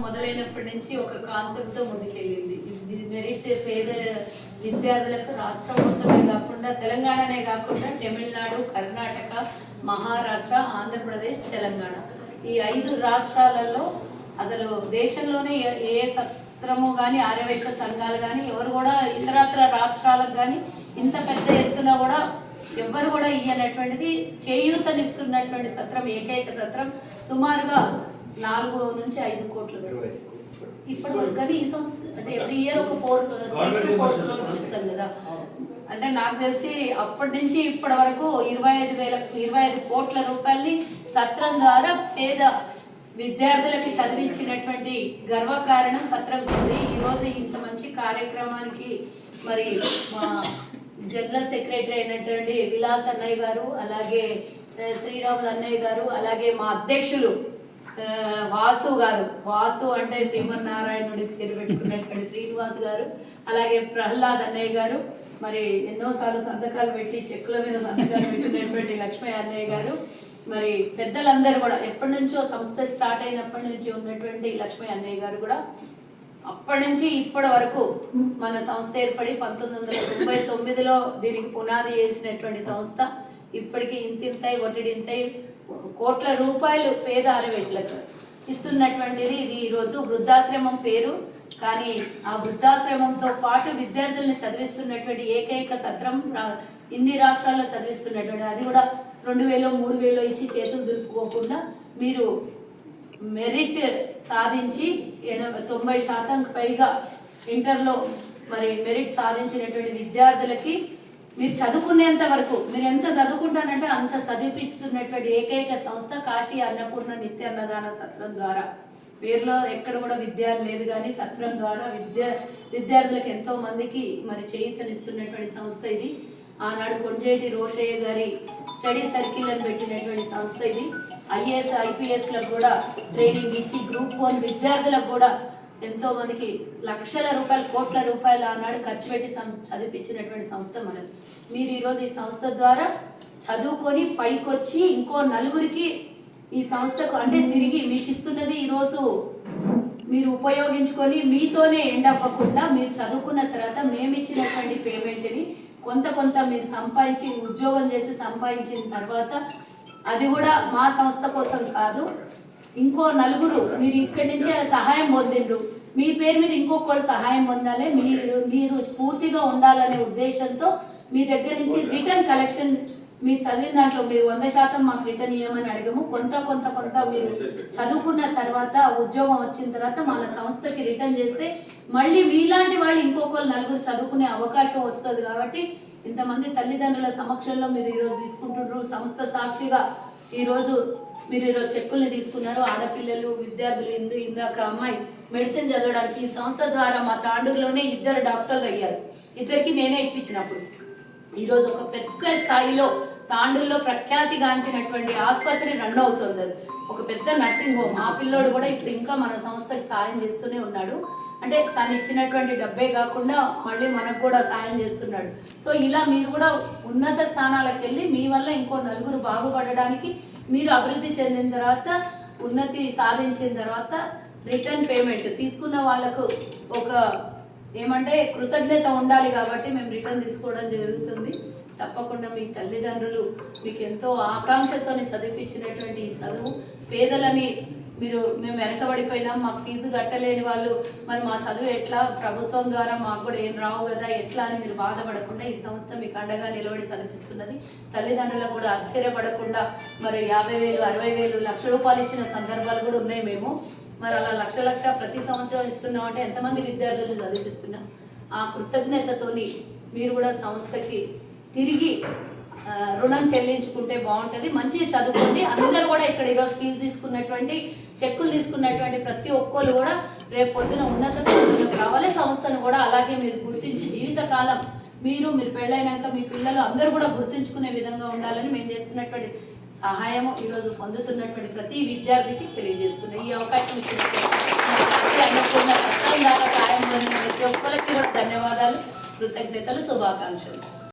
మొదలైనప్పటి నుంచి ఒక కాన్సెప్ట్తో ముందుకెళ్ళింది. మెరిట్ పేద విద్యార్థులకు రాష్ట్రం మొత్తమే కాకుండా తెలంగాణనే కాకుండా తమిళనాడు, కర్ణాటక, మహారాష్ట్ర, ఆంధ్రప్రదేశ్, తెలంగాణ ఈ 5 రాష్ట్రాలలో అసలు దేశంలోనే ఏ సత్రము కానీ ఆర్యవైశ్య సంఘాలు కానీ ఎవరు కూడా ఇతరత్ర రాష్ట్రాలకు కానీ ఇంత పెద్ద ఎత్తున కూడా ఎవ్వరు కూడా ఇయ్యనటువంటిది చేయూతనిస్తున్నటువంటి సత్రం, ఏకైక సత్రం. సుమారుగా 4 నుంచి 5 కోట్లు ఇప్పటి వరకు. కానీ ఈ సంవత్సరం అంటే ఎవ్రీ ఇయర్ ఒక 3 to 4 crores ఇస్తాం కదా. అంటే నాకు తెలిసి అప్పటి నుంచి ఇప్పటి వరకు 25 కోట్ల రూపాయలని సత్రం ద్వారా పేద విద్యార్థులకి చదివించినటువంటి గర్వకారణం సత్రం ఉంది. ఈరోజు ఇంత మంచి కార్యక్రమానికి మరి మా జనరల్ సెక్రటరీ అయినటువంటి విలాస్ అన్నయ్య గారు, అలాగే శ్రీరాములు అన్నయ్య గారు, అలాగే మా అధ్యక్షులు వాసు గారు, వాసు అంటే శ్రీమన్నారాయణుడి పేరు పెట్టుకున్నటువంటి శ్రీనివాస్ గారు, అలాగే ప్రహ్లాద్ అన్నయ్య గారు, మరి ఎన్నోసార్లు సంతకాలు పెట్టి చెక్కుల మీద సంతకాలు పెట్టినటువంటి లక్ష్మయ్య అన్నయ్య గారు, మరి పెద్దలందరూ కూడా ఎప్పటి నుంచో సంస్థ స్టార్ట్ అయినప్పటి నుంచి ఉన్నటువంటి లక్ష్మయ్య అన్నయ్య గారు కూడా అప్పటి నుంచి ఇప్పటి వరకు మన సంస్థ ఏర్పడి 1999లో దీనికి పునాది వేసినటువంటి సంస్థ ఇప్పటికీ ఇంతింతాయి ఒట్టిడింతాయి కోట్ల రూపాయలు పేద ఆర్యవైశ్యులకు ఇస్తున్నటువంటిది. ఇది ఈరోజు వృద్ధాశ్రమం పేరు, కానీ ఆ వృద్ధాశ్రమంతో పాటు విద్యార్థులను చదివిస్తున్నటువంటి ఏకైక సత్రం. ఇన్ని రాష్ట్రాల్లో చదివిస్తున్నటువంటి అది కూడా 2000, 3000 ఇచ్చి చేతులు దులుపుకోకుండా మీరు మెరిట్ సాధించి 90% పైగా ఇంటర్లో మరి మెరిట్ సాధించినటువంటి విద్యార్థులకి మీరు చదువుకునేంత వరకు మీరు ఎంత చదువుకుంటానంటే అంత చదివిపిస్తున్నటువంటి ఏకైక సంస్థ కాశీ అన్నపూర్ణ నిత్య అన్నదాన సత్రం ద్వారా. పేరులో ఎక్కడ కూడా విద్యార్థి లేదు, కానీ సత్రం ద్వారా విద్యార్థులకు ఎంతో మందికి మరి చేయూతనిస్తున్నటువంటి సంస్థ ఇది. ఆనాడు కొంజేటి రోషయ్య గారి స్టడీ సర్కిల్ అని పెట్టినటువంటి సంస్థ ఇది. IAS, IPSలకు కూడా ట్రైనింగ్ ఇచ్చి గ్రూప్ 1 విద్యార్థులకు కూడా ఎంతో మందికి లక్షల రూపాయలు, కోట్ల రూపాయలు ఆనాడు ఖర్చు పెట్టి చదివించినటువంటి సంస్థ మనది. మీరు ఈరోజు ఈ సంస్థ ద్వారా చదువుకొని పైకొచ్చి ఇంకో నలుగురికి ఈ సంస్థకు అంటే తిరిగి మీకు ఇస్తున్నది ఈరోజు మీరు ఉపయోగించుకొని మీతోనే ఎండ్ అవ్వకుండా మీరు చదువుకున్న తర్వాత మేము ఇచ్చినటువంటి పేమెంట్ని కొంత మీరు సంపాదించి ఉద్యోగం చేసి సంపాదించిన తర్వాత అది కూడా మా సంస్థ కోసం కాదు, ఇంకో నలుగురు మీరు ఇక్కడి నుంచే సహాయం పొందిండ్రు, మీ పేరు మీద ఇంకొకరు సహాయం పొందాలి, మీరు స్ఫూర్తిగా ఉండాలనే ఉద్దేశంతో మీ దగ్గర నుంచి రిటర్న్ కలెక్షన్ మీరు చదివిన దాంట్లో మీరు 100% మాకు రిటర్న్ ఇవ్వమని అడగము. కొంత మీరు చదువుకున్న తర్వాత ఉద్యోగం వచ్చిన తర్వాత మన సంస్థకి రిటర్న్ చేస్తే మళ్ళీ మీలాంటి వాళ్ళు ఇంకొకరు నలుగురు చదువుకునే అవకాశం వస్తుంది. కాబట్టి ఇంతమంది తల్లిదండ్రుల సమక్షంలో మీరు ఈరోజు తీసుకుంటున్నారు. సంస్థ సాక్షిగా ఈరోజు చెక్కుల్ని తీసుకున్నారు. ఆడపిల్లలు విద్యార్థులు ఇందాక అమ్మాయి మెడిసిన్ చదవడానికి ఈ సంస్థ ద్వారా మా తాండూరులోనే 2 డాక్టర్లు అయ్యారు. 2కి నేనే ఇప్పించినప్పుడు ఈరోజు ఒక పెద్ద స్థాయిలో తాండూరులో ప్రఖ్యాతిగాంచినటువంటి ఆసుపత్రి రన్ అవుతుంది. అది ఒక పెద్ద నర్సింగ్ హోమ్. ఆ పిల్లోడు కూడా ఇప్పుడు ఇంకా మన సంస్థకి సాయం చేస్తూనే ఉన్నాడు. అంటే తను ఇచ్చినటువంటి డబ్బే కాకుండా మళ్ళీ మనకు కూడా సాయం చేస్తున్నాడు. సో ఇలా మీరు కూడా ఉన్నత స్థానాలకు వెళ్ళి మీ వల్ల ఇంకో నలుగురు బాగుపడడానికి మీరు అభివృద్ధి చెందిన తర్వాత ఉన్నతి సాధించిన తర్వాత రిటర్న్ పేమెంట్ తీసుకున్న వాళ్ళకు ఒక ఏమంటే కృతజ్ఞత ఉండాలి. కాబట్టి మేము రిటర్న్ తీసుకోవడం జరుగుతుంది. తప్పకుండా మీ తల్లిదండ్రులు మీకు ఎంతో ఆకాంక్షతో చదివించినటువంటి ఈ చదువు పేదలని మేము వెనకబడిపోయినాం, మాకు ఫీజు కట్టలేని వాళ్ళు మరి మా చదువు ఎట్లా, ప్రభుత్వం ద్వారా మాకు కూడా ఏం రావు కదా ఎట్లా అని మీరు బాధపడకుండా ఈ సంస్థ మీకు అండగా నిలబడి చదివిస్తున్నది. తల్లిదండ్రులకు కూడా అధైర్యపడకుండా మరి 50,000, 60,000, లక్ష రూపాయలు ఇచ్చిన సందర్భాలు కూడా ఉన్నాయి. మేము మరి అలా లక్ష ప్రతి సంవత్సరం ఇస్తున్నాం అంటే ఎంతమంది విద్యార్థులు చదివిస్తున్నాం. ఆ కృతజ్ఞతతోని మీరు కూడా సంస్థకి తిరిగి రుణం చెల్లించుకుంటే బాగుంటుంది. మంచిగా చదువుకోండి. అందరూ కూడా ఇక్కడ ఈరోజు ఫీజు తీసుకున్నటువంటి చెక్కులు తీసుకున్నటువంటి ప్రతి ఒక్కరు కూడా రేపు పొద్దున ఉన్నత స్థానంలోకి రావాలి. సంస్థను కూడా అలాగే మీరు గుర్తించి జీవితకాలం మీరు పెళ్ళైనాక మీ పిల్లలు అందరూ కూడా గుర్తుంచుకునే విధంగా ఉండాలని మేము చేస్తున్నటువంటి సహాయము ఈరోజు పొందుతున్నటువంటి ప్రతి విద్యార్థికి తెలియజేస్తున్నాయి. ఈ అవకాశం అన్నపూర్ణ సత్రం దాకా సాయం ప్రతి ఒక్కరికి కూడా ధన్యవాదాలు, కృతజ్ఞతలు, శుభాకాంక్షలు.